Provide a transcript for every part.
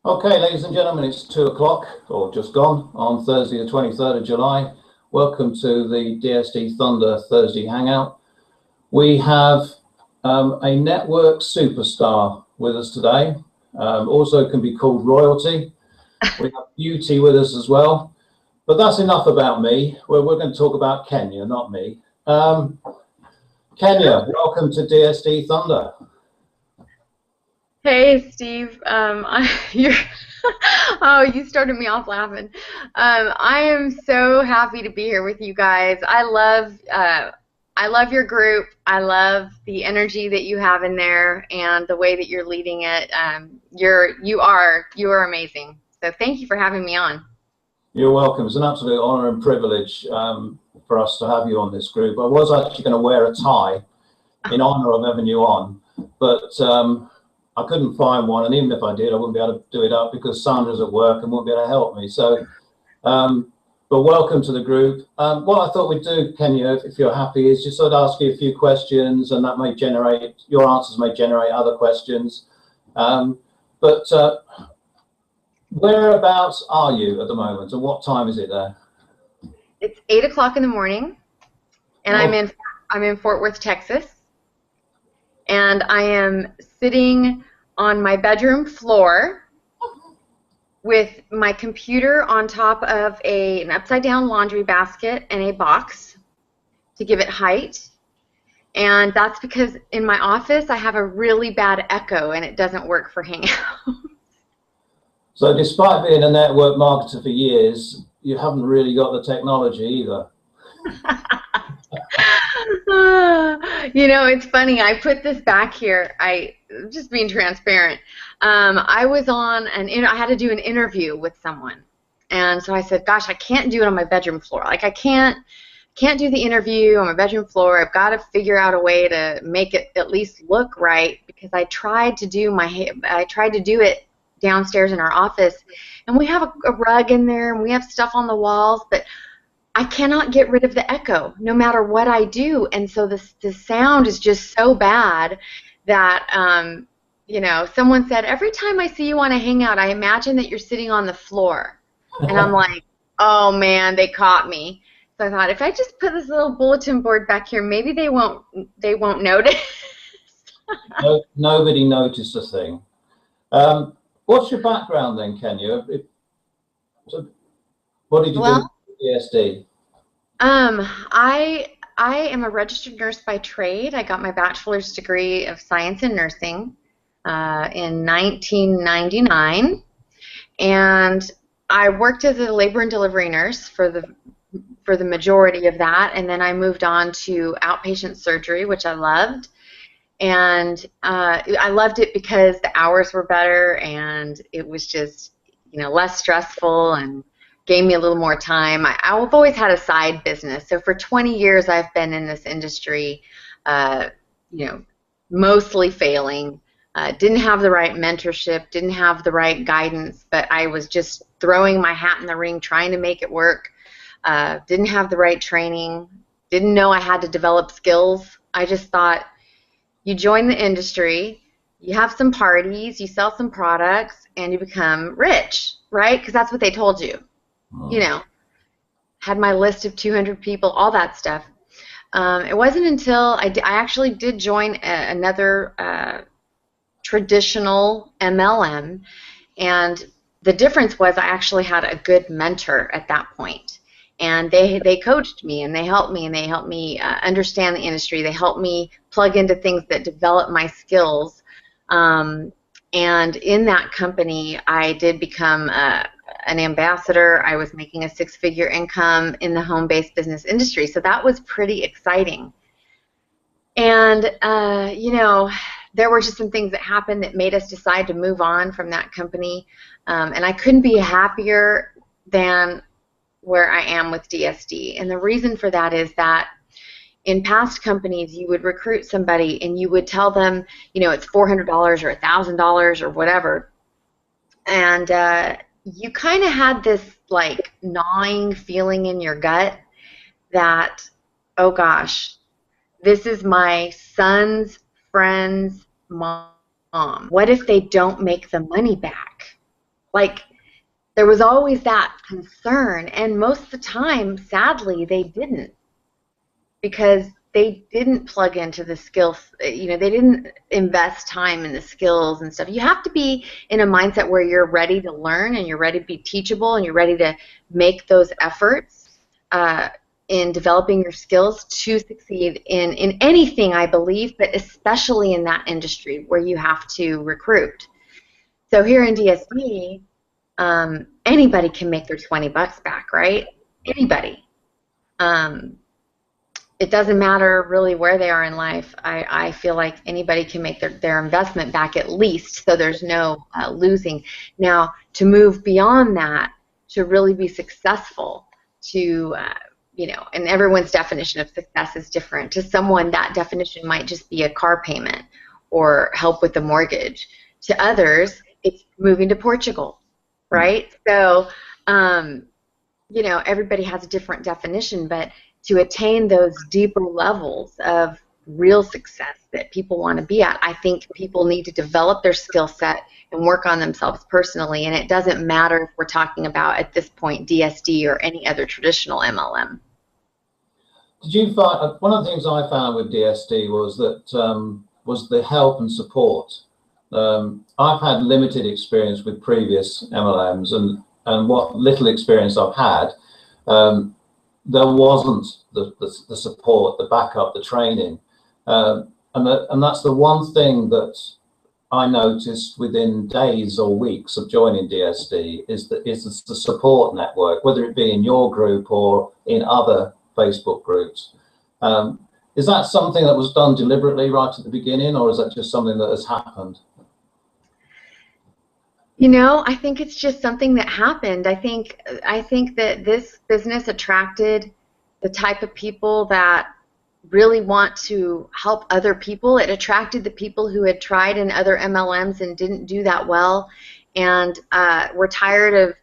Okay, ladies and gentlemen, it's 2 o'clock, or just gone, on Thursday the 23rd of July. Welcome to the DSD Thunder Thursday Hangout. We have a network superstar with us today, also can be called royalty. We have Beauty with us as well, but that's enough about me. We're going to talk about Kenya, not me. Kenya, welcome to DSD Thunder. Hey, Steve. Oh, you started me off laughing. I am so happy to be here with you guys. I love your group. I love the energy that you have in there and the way that you're leading it. You are amazing. So thank you for having me on. You're welcome. It's an absolute honor and privilege for us to have you on this group. I was actually going to wear a tie in honor of having you on, but I couldn't find one, and even if I did, I wouldn't be able to do it up because Sandra's at work and won't be able to help me. So, but welcome to the group. What I thought we'd do, Kenya, if you're happy, is just sort of ask you a few questions, and that may generate, your answers may generate other questions. Whereabouts are you at the moment, and what time is it there? It's 8 o'clock in the morning, and I'm in Fort Worth, Texas. And I am sitting on my bedroom floor with my computer on top of an upside-down laundry basket and a box to give it height. And that's because in my office I have a really bad echo and it doesn't work for Hangout. So despite being a network marketer for years, you haven't really got the technology either. You know, it's funny. I put this back here. Just being transparent. I was on I had to do an interview with someone, and so I said, "Gosh, I can't do it on my bedroom floor. Like I can't do the interview on my bedroom floor. I've got to figure out a way to make it at least look right because I tried to do it downstairs in our office, and we have a rug in there, and we have stuff on the walls, but I cannot get rid of the echo no matter what I do, and so the sound is just so bad that you know, someone said, every time I see you on a Hangout, I imagine that you're sitting on the floor, and I'm like, oh man, they caught me. So I thought, if I just put this little bulletin board back here, maybe they won't notice. Nobody noticed a thing. What's your background then, Kenya? What did you do? DSD. I am a registered nurse by trade. I got my bachelor's degree of science in nursing in 1999, and I worked as a labor and delivery nurse for the majority of that, and then I moved on to outpatient surgery, which I loved, and I loved it because the hours were better and it was just, you know, less stressful and gave me a little more time. I've always had a side business. So for 20 years I've been in this industry, you know, mostly failing. Didn't have the right mentorship, didn't have the right guidance, but I was just throwing my hat in the ring trying to make it work. Didn't have the right training, didn't know I had to develop skills. I just thought, you join the industry, you have some parties, you sell some products, and you become rich, right? Because that's what they told you. You know, had my list of 200 people, all that stuff. It wasn't until I actually did join another traditional MLM, and the difference was I actually had a good mentor at that point. And they coached me, and they helped me understand the industry. They helped me plug into things that develop my skills. And in that company, I did become an ambassador. I was making a six-figure income in the home-based business industry, so that was pretty exciting. And you know, there were just some things that happened that made us decide to move on from that company, and I couldn't be happier than where I am with DSD. And the reason for that is that in past companies, you would recruit somebody and you would tell them, you know, it's $400 or $1,000 or whatever, and you kind of had this like gnawing feeling in your gut that, oh gosh, this is my son's friend's mom What if they don't make the money back? Like, there was always that concern, and most of the time, sadly, they didn't, because they didn't plug into the skills, you know, they didn't invest time in the skills and stuff. You have to be in a mindset where you're ready to learn and you're ready to be teachable and you're ready to make those efforts in developing your skills to succeed in anything, I believe, but especially in that industry where you have to recruit. So here in DSD, anybody can make their $20 back, right? Anybody. It doesn't matter really where they are in life. I feel like anybody can make their investment back at least, so there's no losing. Now, to move beyond that, to really be successful, to, you know, and everyone's definition of success is different. To someone, that definition might just be a car payment or help with the mortgage. To others, it's moving to Portugal, right? So, you know, everybody has a different definition, but to attain those deeper levels of real success that people want to be at, I think people need to develop their skill set and work on themselves personally, and it doesn't matter if we're talking about, at this point, DSD or any other traditional MLM. Did you find, one of the things I found with DSD was that was the help and support. I've had limited experience with previous MLMs, and what little experience I've had, there wasn't the support, the backup, the training, and that's the one thing that I noticed within days or weeks of joining DSD is the support network, whether it be in your group or in other Facebook groups. Is that something that was done deliberately right at the beginning, or is that just something that has happened? You know, I think it's just something that happened. I think that this business attracted the type of people that really want to help other people. It attracted the people who had tried in other MLMs and didn't do that well, and were tired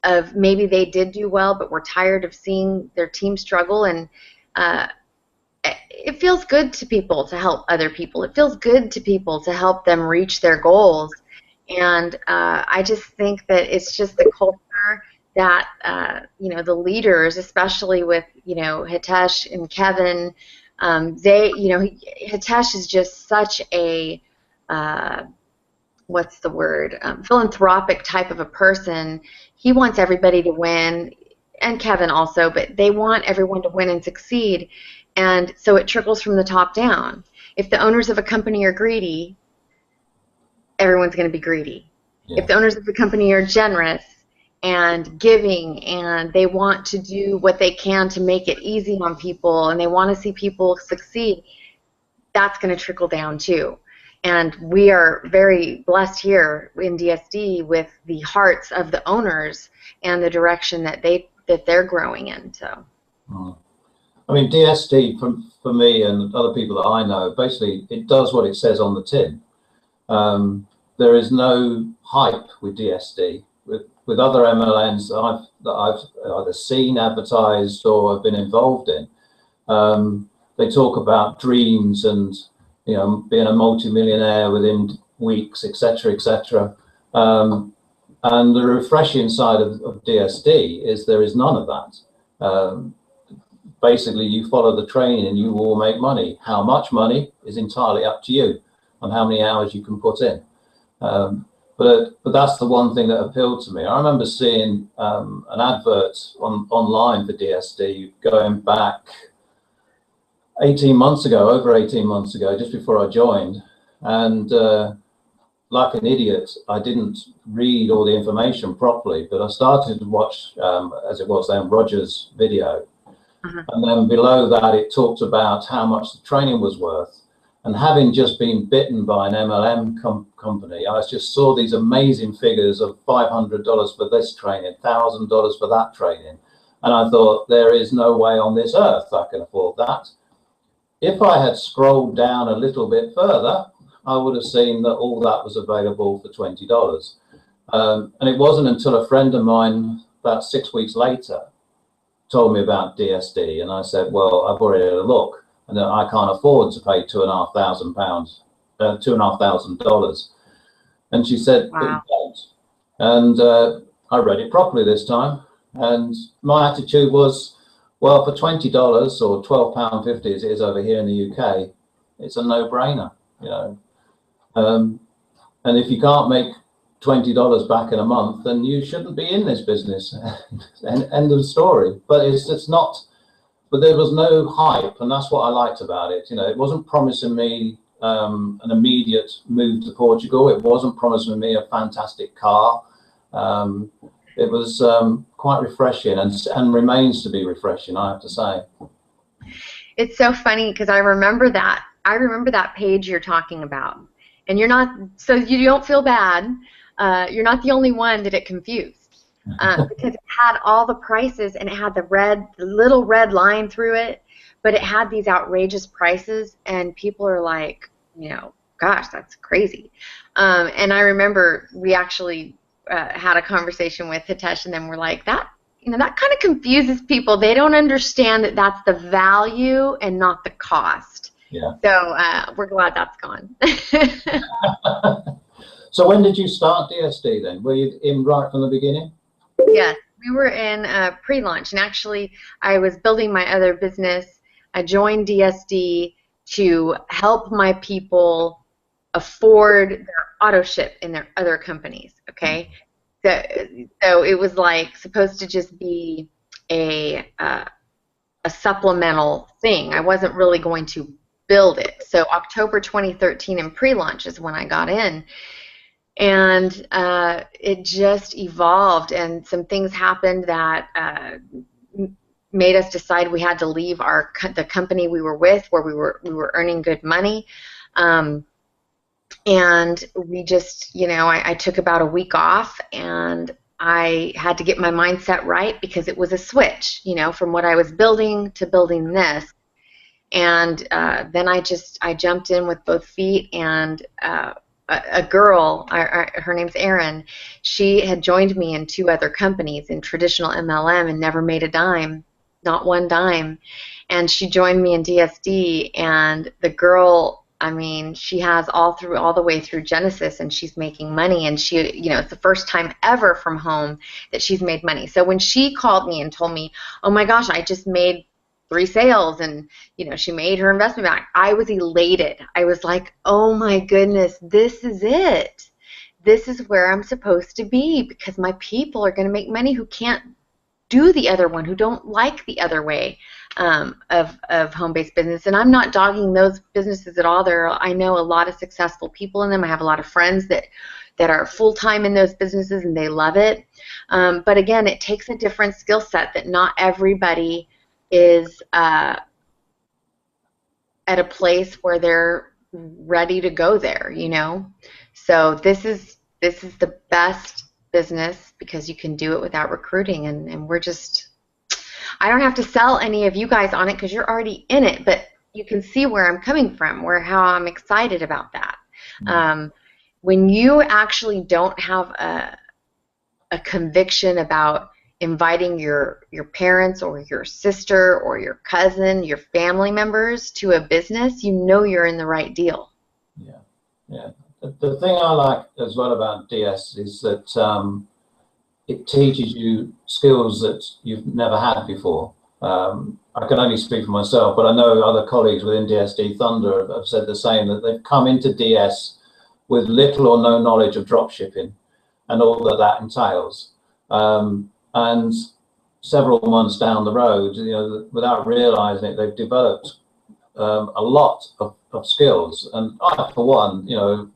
of maybe they did do well, but were tired of seeing their team struggle. And it feels good to people to help other people. It feels good to people to help them reach their goals. And I just think that it's just the culture that, you know, the leaders, especially with, you know, Hitesh and Kevin, they, you know, Hitesh is just such a, what's the word, philanthropic type of a person. He wants everybody to win, and Kevin also, but they want everyone to win and succeed. And so it trickles from the top down. If the owners of a company are greedy, everyone's going to be greedy. Yeah. If the owners of the company are generous and giving, and they want to do what they can to make it easy on people, and they want to see people succeed, that's going to trickle down too. And we are very blessed here in DSD with the hearts of the owners and the direction that they're growing in. So, I mean, DSD for me and other people that I know, basically it does what it says on the tin. There is no hype with DSD. With other MLMs that I've either seen, advertised, or have been involved in, they talk about dreams and, you know, being a multi-millionaire within weeks, etc., etc. And the refreshing side of DSD is there is none of that. Basically, you follow the training and you will make money. How much money is entirely up to you, and how many hours you can put in. But that's the one thing that appealed to me. I remember seeing an advert online for DSD going back 18 months ago, over 18 months ago, just before I joined. And like an idiot, I didn't read all the information properly, but I started to watch, as it was then, Roger's video. And then below that, it talked about how much the training was worth. And having just been bitten by an MLM company, I just saw these amazing figures of $500 for this training, $1,000 for that training. And I thought, there is no way on this earth I can afford that. If I had scrolled down a little bit further, I would have seen that all that was available for $20. And it wasn't until a friend of mine, about 6 weeks later, told me about DSD. And I said, well, I've already had a look, and I can't afford to pay $2,500. And she said, but you Wow. don't. And I read it properly this time. And my attitude was, well, for $20 or £12.50 as it is over here in the UK, it's a no-brainer, you know. And if you can't make $20 back in a month, then you shouldn't be in this business. End of story. But it's not. But there was no hype, and that's what I liked about it. You know, it wasn't promising me an immediate move to Portugal. It wasn't promising me a fantastic car. It was quite refreshing, and remains to be refreshing, I have to say. It's so funny because I remember that. I remember that page you're talking about. And you're not, so you don't feel bad. You're not the only one that it confused. Because it had all the prices and it had the little red line through it, but it had these outrageous prices, and people are like, you know, gosh, that's crazy. And I remember we actually had a conversation with Hitesh, and then we're like, that kind of confuses people. They don't understand that that's the value and not the cost. Yeah. So we're glad that's gone. So when did you start DSD then? Were you in right from the beginning? Yes, we were in pre-launch, and actually I was building my other business. I joined DSD to help my people afford their auto ship in their other companies, okay? So it was like supposed to just be a supplemental thing. I wasn't really going to build it. So October 2013 in pre-launch is when I got in. And it just evolved, and some things happened that made us decide we had to leave the company we were with, where we were earning good money. And we just, you know, I took about a week off, and I had to get my mindset right, because it was a switch, you know, from what I was building to building this. And then I jumped in with both feet, and a girl, her name's Erin, she had joined me in 2 other companies in traditional MLM and never made a dime, not one dime. And she joined me in DSD, and the girl, I mean, she has all the way through Genesis, and she's making money, and she, you know, it's the first time ever from home that she's made money. So when she called me and told me, oh my gosh, I just made 3 sales, and you know, she made her investment back, I was elated. I was like, oh my goodness, this is it. This is where I'm supposed to be, because my people are going to make money who can't do the other one, who don't like the other way of home-based business. And I'm not dogging those businesses at all. I know a lot of successful people in them. I have a lot of friends that are full-time in those businesses, and they love it. But again, it takes a different skill set that not everybody is at a place where they're ready to go there, you know. So this is the best business, because you can do it without recruiting, and we're just, I don't have to sell any of you guys on it, because you're already in it, but you can see where I'm coming from, how I'm excited about that. Mm-hmm. When you actually don't have a conviction about inviting your parents or your sister or your cousin, your family members to a business, you know you're in the right deal. Yeah, yeah. The thing I like as well about DS is that it teaches you skills that you've never had before. I can only speak for myself, but I know other colleagues within DSD Thunder have said the same, that they've come into DS with little or no knowledge of dropshipping and all that entails. And several months down the road, you know, without realizing it, they've developed a lot of skills. And I, for one, you know,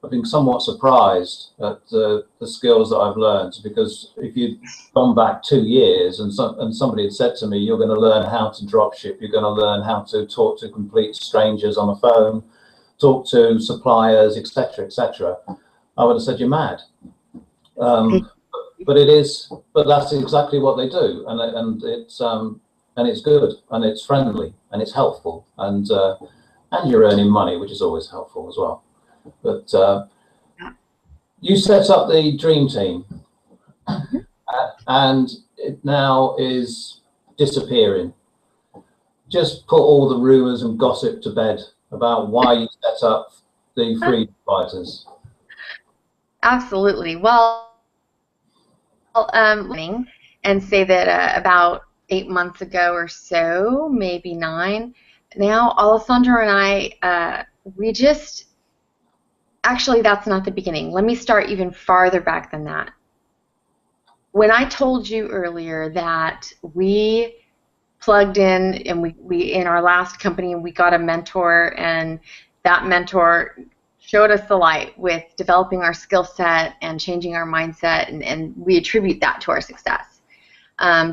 I've been somewhat surprised at the skills that I've learned, because if you'd gone back 2 years and somebody had said to me, you're going to learn how to dropship, you're going to learn how to talk to complete strangers on the phone, talk to suppliers, etc., I would have said, you're mad. But that's exactly what they do, and it's good, and it's friendly, and it's helpful, and you're earning money, which is always helpful as well. But you set up the dream team, and it now is disappearing. Just put all the rumors and gossip to bed about why you set up the Freedom Fighters. Absolutely. Well, and say that about 8 months ago or so, maybe 9, now Alessandro and I, we just, actually that's not the beginning. Let me start even farther back than that. When I told you earlier that we plugged in and we in our last company we got a mentor, and that mentor showed us the light with developing our skill set and changing our mindset, and we attribute that to our success.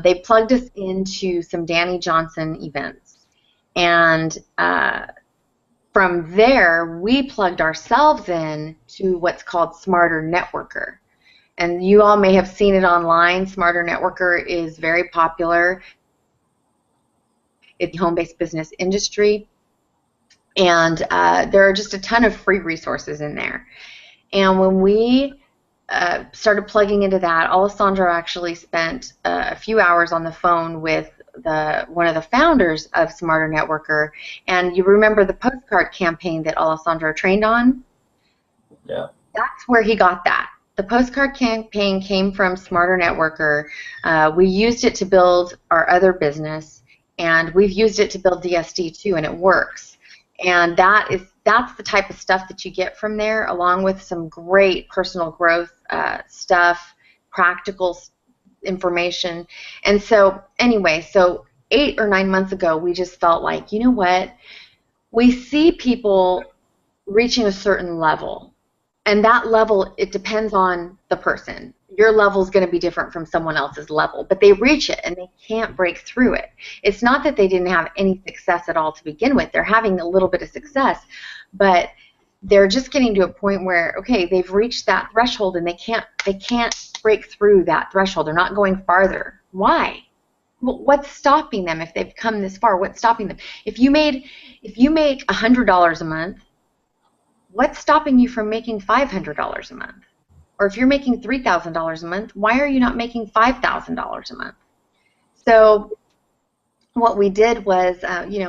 They plugged us into some Danny Johnson events, and from there we plugged ourselves in to what's called Smarter Networker. And you all may have seen it online. Smarter Networker is very popular. It's the home-based business industry, and there are just a ton of free resources in there. And when we started plugging into that, Alessandro actually spent a few hours on the phone with one of the founders of Smarter Networker. And you remember the postcard campaign that Alessandro trained on? Yeah. That's where he got that. The postcard campaign came from Smarter Networker. We used it to build our other business, and we've used it to build DSD too, and it works. And that's the type of stuff that you get from there, along with some great personal growth stuff, practical information. And so anyway, so 8 or 9 months ago, we just felt like, you know what? We see people reaching a certain level. And that level, it depends on the person. Your level is going to be different from someone else's level, but they reach it and they can't break through it. It's not that they didn't have any success at all to begin with. They're having a little bit of success, but they're just getting to a point where, okay, they've reached that threshold and they can't break through that threshold. They're not going farther. Why? Well, what's stopping them if they've come this far? What's stopping them? If you make $100 a month, what's stopping you from making $500 a month? Or if you're making $3,000 a month, why are you not making $5,000 a month? So what we did was,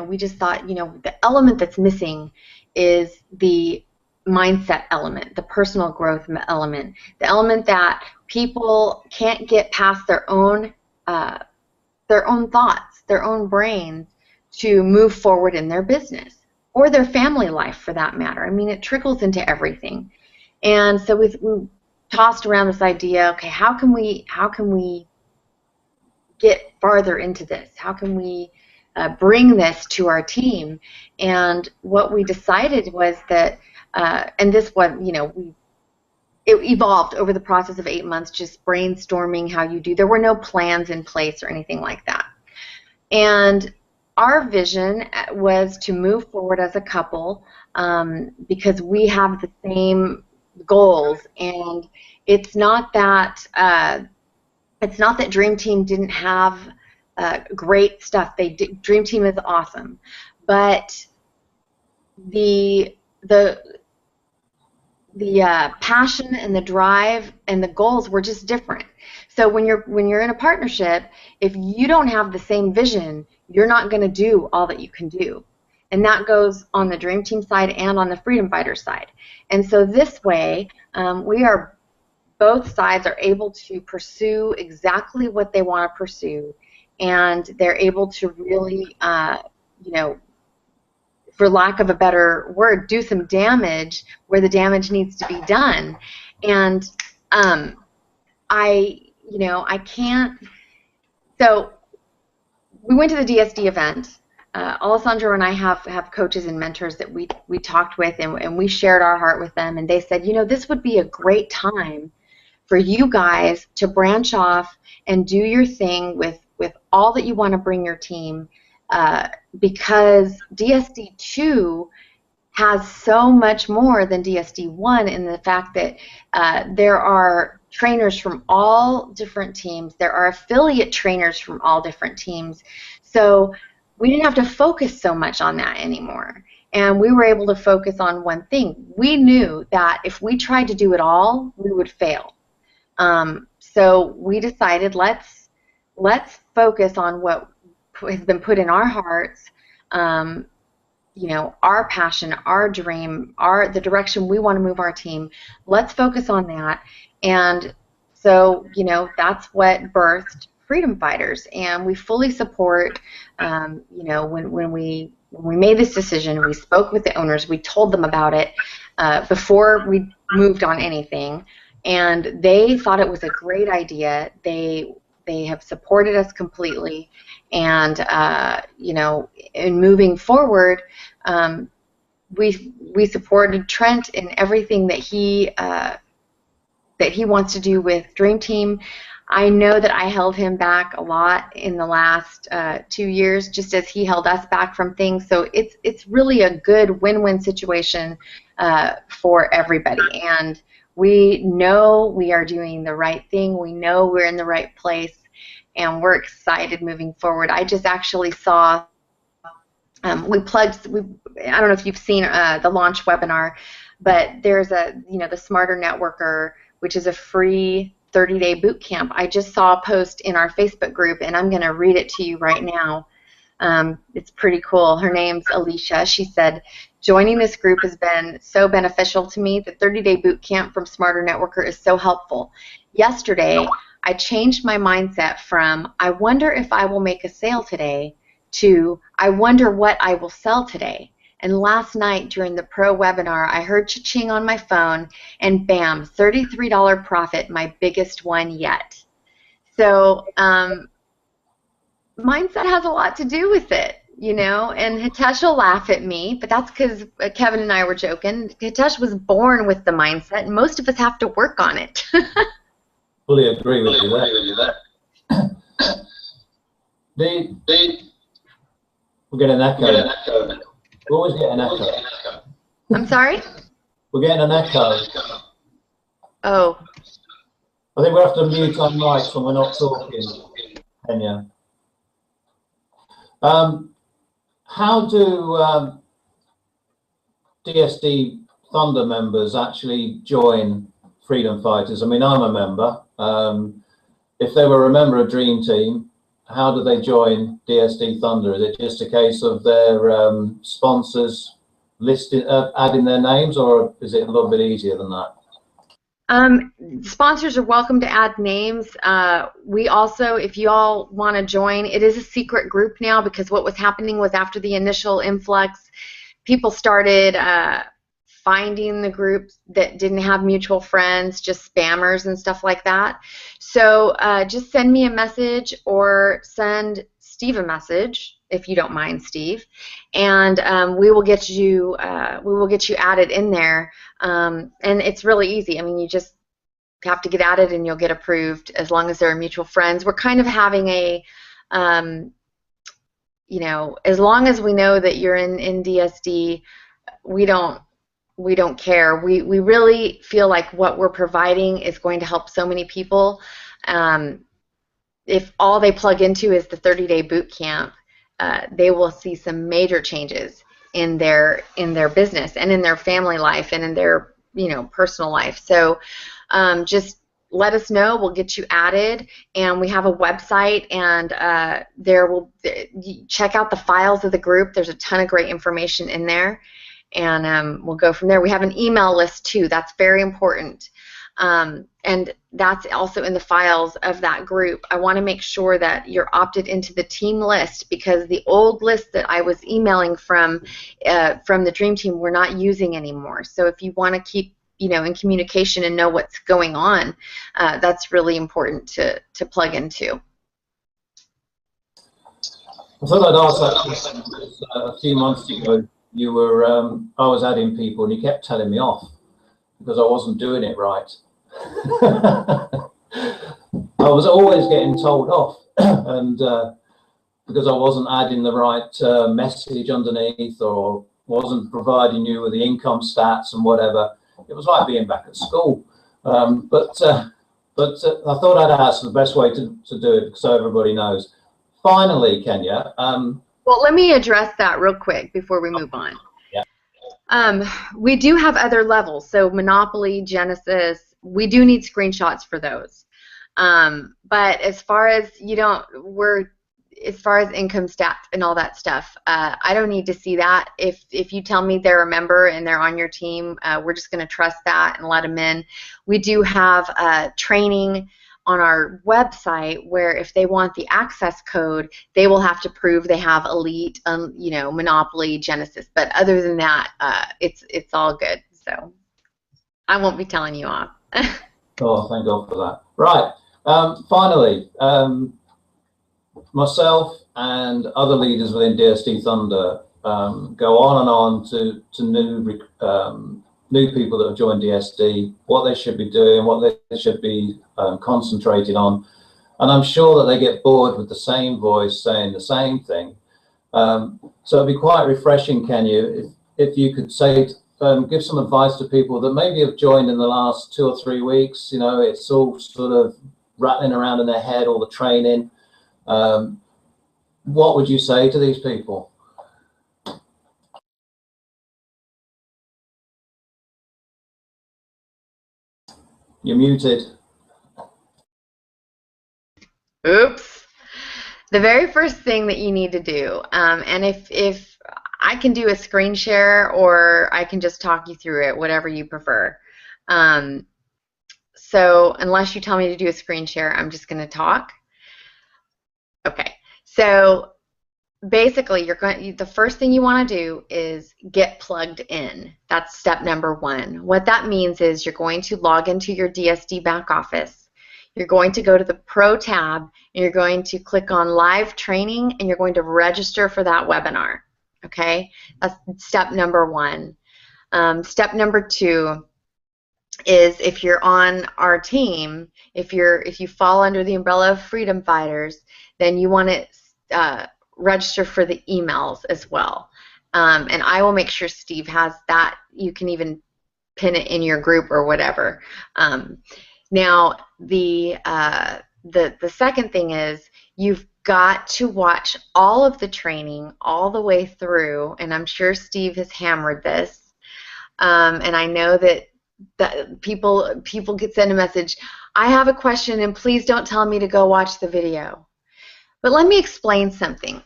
we just thought, the element that's missing is the mindset element, the personal growth element, the element that people can't get past their own thoughts, their own brains to move forward in their business. Or their family life, for that matter. I mean, it trickles into everything. And so we tossed around this idea, okay, how can we get farther into this? How can we bring this to our team? And what we decided was that, and this one, it evolved over the process of 8 months, just brainstorming how you do. There were no plans in place or anything like that. And our vision was to move forward as a couple because we have the same goals, and it's not that Dream Team didn't have great stuff. Dream Team is awesome, but the passion and the drive and the goals were just different. So when you're in a partnership, if you don't have the same vision, you're not going to do all that you can do. And that goes on the Dream Team side and on the Freedom Fighters side. And so this way, both sides are able to pursue exactly what they want to pursue, and they're able to really, for lack of a better word, do some damage where the damage needs to be done. And I can't. So we went to the DSD event. Alessandro and I have coaches and mentors that we talked with, and we shared our heart with them, and they said, this would be a great time for you guys to branch off and do your thing with all that you want to bring your team, because DSD 2 has so much more than DSD 1 in the fact that there are trainers from all different teams. There are affiliate trainers from all different teams. So we didn't have to focus so much on that anymore. And we were able to focus on one thing. We knew that if we tried to do it all, we would fail. So we decided let's focus on what has been put in our hearts, you know, our passion, our dream, the direction we want to move our team. Let's focus on that. And so, you know, that's what birthed Freedom Fighters, and we fully support. You know, when we made this decision, we spoke with the owners, we told them about it before we moved on anything, and they thought it was a great idea. They have supported us completely, and you know, in moving forward, we supported Trent in everything that he wants to do with Dream Team. I know that I held him back a lot in the last 2 years, just as he held us back from things. So it's really a good win-win situation for everybody. And we know we are doing the right thing. We know we're in the right place, and we're excited moving forward. I just actually saw I don't know if you've seen the launch webinar, but there's the Smarter Networker, which is a free 30-day boot camp. I just saw a post in our Facebook group, and I'm going to read it to you right now. It's pretty cool. Her name's Alicia. She said, joining this group has been so beneficial to me. The 30-day boot camp from Smarter Networker is so helpful. Yesterday, I changed my mindset from, I wonder if I will make a sale today, to, I wonder what I will sell today. And last night during the pro webinar, I heard cha-ching on my phone, and bam, $33 profit, my biggest one yet. So mindset has a lot to do with it, you know, and Hitesh will laugh at me, but that's because Kevin and I were joking. Hitesh was born with the mindset, and most of us have to work on it. Fully agree with you there. We're getting an echo. We always get an echo. I'm sorry? We're getting an echo. Oh. I think we have to mute our mics when we're not talking, Kenya. How do DSD Thunder members actually join Freedom Fighters? I mean, I'm a member. If they were a member of Dream Team, how do they join DSD Thunder? Is it just a case of their sponsors adding their names, or is it a little bit easier than that? Sponsors are welcome to add names. We also, if you all want to join, it is a secret group now, because what was happening was after the initial influx, people started finding the groups that didn't have mutual friends, just spammers and stuff like that. So just send me a message, or send Steve a message, if you don't mind, Steve, and we will get you added in there. And it's really easy. I mean, you just have to get added, and you'll get approved as long as there are mutual friends. We're kind of having a you know, as long as we know that you're in DSD, we don't care. We really feel like what we're providing is going to help so many people. If all they plug into is the 30-day boot camp, they will see some major changes in their business, and in their family life, and in their, you know, personal life. So just let us know. We'll get you added, and we have a website, and check out the files of the group. There's a ton of great information in there. And we'll go from there. We have an email list too. That's very important. And that's also in the files of that group. I want to make sure that you're opted into the team list, because the old list that I was emailing from the Dream Team, we're not using anymore. So if you want to keep, you know, in communication and know what's going on, that's really important to plug into. I thought I'd ask that question a few months ago. You were, I was adding people, and you kept telling me off because I wasn't doing it right. I was always getting told off, and because I wasn't adding the right message underneath, or wasn't providing you with the income stats and whatever. It was like being back at school. But I thought I'd ask the best way to do it, so everybody knows. Finally, Kenya. Well, let me address that real quick before we move on. Yeah. We do have other levels, so Monopoly, Genesis, we do need screenshots for those. But as far as as far as income stats and all that stuff, I don't need to see that. If you tell me they're a member and they're on your team, we're just going to trust that and let them in. We do have training on our website where if they want the access code, they will have to prove they have Elite, you know, Monopoly, Genesis. But other than that, it's all good. So I won't be telling you off. Oh, thank God for that. Right. Finally, myself and other leaders within DSD Thunder go on and on to new people that have joined DSD, what they should be doing, what they should be concentrating on. And I'm sure that they get bored with the same voice saying the same thing. So it'd be quite refreshing, Kenya, if you could say, give some advice to people that maybe have joined in the last 2 or 3 weeks. You know, it's all sort of rattling around in their head, all the training. What would you say to these people? You're muted. Oops. The very first thing that you need to do, and if I can do a screen share or I can just talk you through it, whatever you prefer. So unless you tell me to do a screen share, I'm just going to talk. Okay. So basically, the first thing you want to do is get plugged in. That's step number 1. What that means is you're going to log into your DSD back office. You're going to go to the Pro tab, and you're going to click on Live Training, and you're going to register for that webinar. Okay? That's step number 1. Step number 2 is if you're on our team, if you fall under the umbrella of Freedom Fighters, then you want to register for the emails as well. And I will make sure Steve has that. You can even pin it in your group or whatever. Now, the second thing is you've got to watch all of the training all the way through, and I'm sure Steve has hammered this. And I know that people get sent a message, I have a question and please don't tell me to go watch the video. But let me explain something.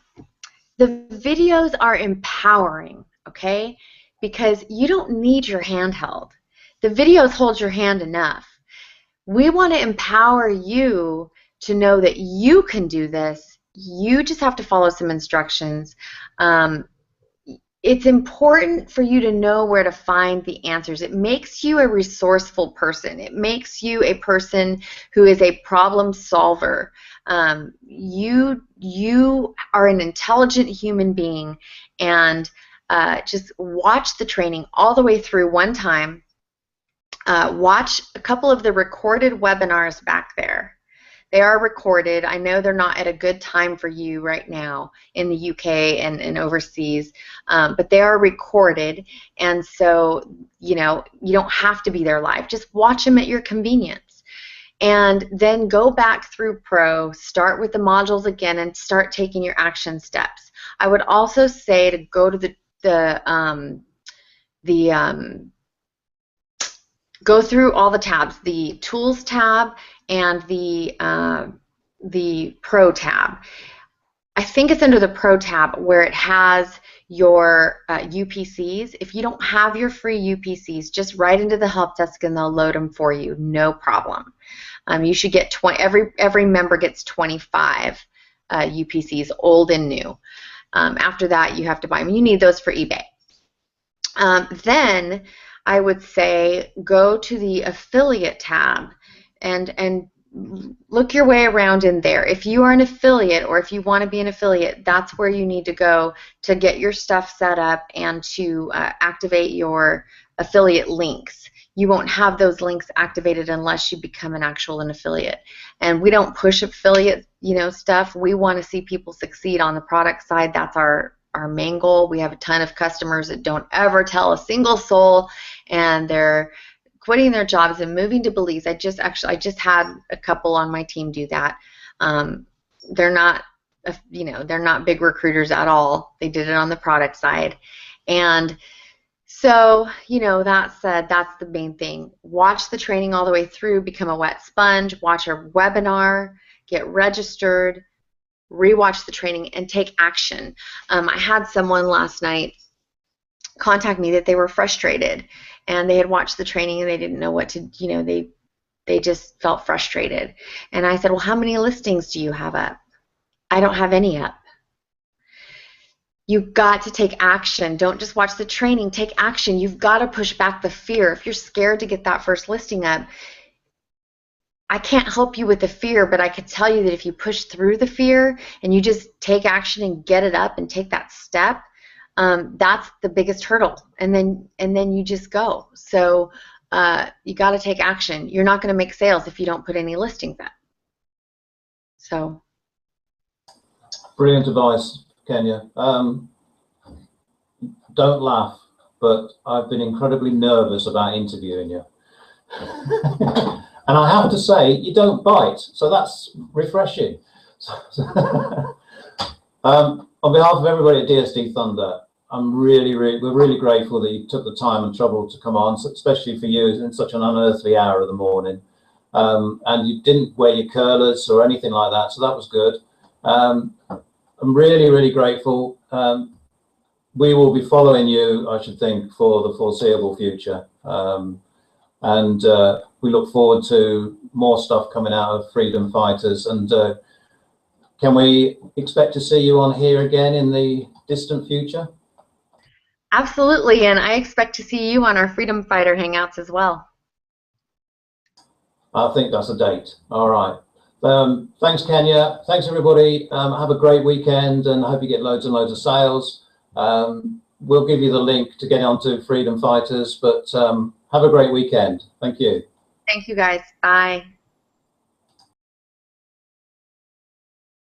The videos are empowering, okay? Because you don't need your hand held. The videos hold your hand enough. We want to empower you to know that you can do this. You just have to follow some instructions. It's important for you to know where to find the answers. It makes you a resourceful person. It makes you a person who is a problem solver. You are an intelligent human being, and just watch the training all the way through one time. Watch a couple of the recorded webinars back there. They are recorded. I know they're not at a good time for you right now in the UK and overseas, but they are recorded, and so you know you don't have to be there live. Just watch them at your convenience, and then go back through Pro, start with the modules again, and start taking your action steps. I would also say to go to go through all the tabs, the Tools tab and the Pro tab. I think it's under the Pro tab where it has your UPCs. If you don't have your free UPCs, just write into the help desk and they'll load them for you, no problem. You should get every member gets 25 UPCs, old and new. After that, you have to buy them. You need those for eBay. Then I would say go to the affiliate tab and look your way around in there. If you are an affiliate or if you want to be an affiliate, that's where you need to go to get your stuff set up and to activate your affiliate links. You won't have those links activated unless you become an affiliate. And we don't push affiliate, stuff. We want to see people succeed on the product side. That's our main goal. We have a ton of customers that don't ever tell a single soul, and they're quitting their jobs and moving to Belize. I just had a couple on my team do that. They're not, they're not big recruiters at all. They did it on the product side, and so, that said, that's the main thing. Watch the training all the way through, become a wet sponge, watch a webinar, get registered, rewatch the training, and take action. I had someone last night contact me that they were frustrated, and they had watched the training and they didn't know what to, you know, they just felt frustrated. And I said, well, how many listings do you have up? I don't have any up. You've got to take action. Don't just watch the training. Take action. You've got to push back the fear. If you're scared to get that first listing up, I can't help you with the fear, but I could tell you that if you push through the fear and you just take action and get it up and take that step, that's the biggest hurdle. And then you just go. So you got to take action. You're not going to make sales if you don't put any listings up. So. Brilliant advice, Kenya. Don't laugh, but I've been incredibly nervous about interviewing you. And I have to say, you don't bite, so that's refreshing. On behalf of everybody at DSD Thunder, we're really grateful that you took the time and trouble to come on, especially for you in such an unearthly hour of the morning. And you didn't wear your curlers or anything like that, so that was good. I'm really, really grateful. We will be following you, I should think, for the foreseeable future. And we look forward to more stuff coming out of Freedom Fighters. And can we expect to see you on here again in the distant future? Absolutely, and I expect to see you on our Freedom Fighter Hangouts as well. I think that's a date. All right. Thanks, Kenya. Thanks, everybody. Have a great weekend, and I hope you get loads and loads of sales. We'll give you the link to get onto Freedom Fighters, but have a great weekend. Thank you. Thank you, guys. Bye.